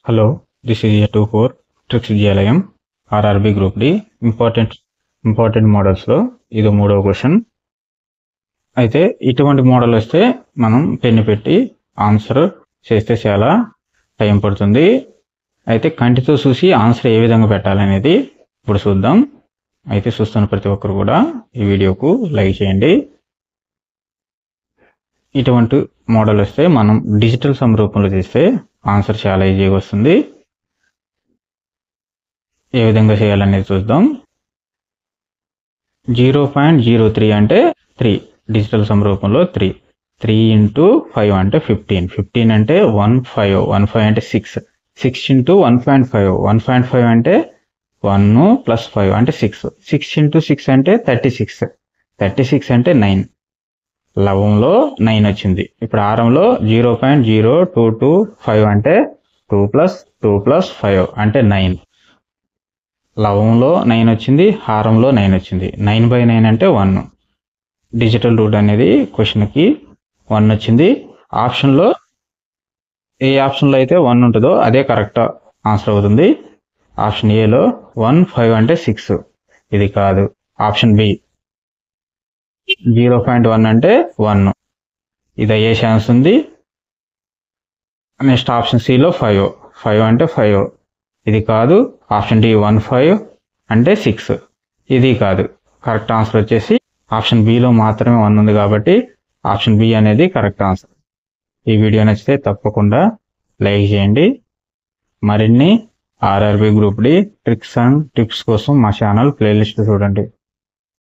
Hello, this is year 24 tricks Vidyalayam RRB group D important models లో ఇది మూడవ question. అయితే ఇటువంటి మోడల్ వస్తే మనం పెన్ను పెట్టి ఆన్సర్ చేస్తే చాలా టైం పడుతుంది. అయితే కంటితో చూసి ఆన్సర్ ఏ విధంగా పెట్టాలనేది ఇప్పుడు చూద్దాం. అయితే చూస్తున్న ప్రతి ఒక్కరు కూడా ఈ వీడియోకు లైక్ చేయండి. ఇటువంటి మోడల్ వస్తే మనం డిజిటల్ సమ్ రూపంలో చేస్తే ఆన్సర్ చాలా ఈజీగా వస్తుంది. ఏ విధంగా చేయాలనేది చూద్దాం. 0.03 అంటే 3 డిజిటల్ సమ్ రూపంలో 3 into 5 అంటే 15 అంటే 15 అంటే 6 into 1.5 1.5 అంటే 1 + 5 అంటే 6 into 6 అంటే 36 అంటే 9. లవంలో 9 వచ్చింది. ఇప్పుడు హారంలో 0.0225 అంటే 2 + 5 అంటే 9. లవంలో 9 వచ్చింది, హారంలో 9 వచ్చింది. 9/9 అంటే 1. డిజిటల్ రూట్ అనేది క్వశ్చన్కి 1 వచ్చింది. ఆప్షన్లో ఏ ఆప్షన్లో అయితే 1 ఉంటుందో అదే కరెక్ట్ ఆన్సర్ అవుతుంది. ఆప్షన్ ఏలో 1 5 అంటే 6 ఇది కాదు. ఆప్షన్ బి 0.1 అంటే 1 ఇది అయ్యే ఛాన్స్ ఉంది. నెక్స్ట్ ఆప్షన్ సిలో 5 అంటే 5 ఇది కాదు. ఆప్షన్ డి 1 5 అంటే 6 ఇది కాదు. కరెక్ట్ ఆన్సర్ వచ్చేసి ఆప్షన్ బిలో మాత్రమే 1 ఉంది కాబట్టి ఆప్షన్ బి అనేది కరెక్ట్ ఆన్సర్. ఈ వీడియో నచ్చితే తప్పకుండా లైక్ చేయండి. మరిన్ని RRB group D tricks and tips కోసం మా ఛానల్ ప్లేలిస్ట్ చూడండి.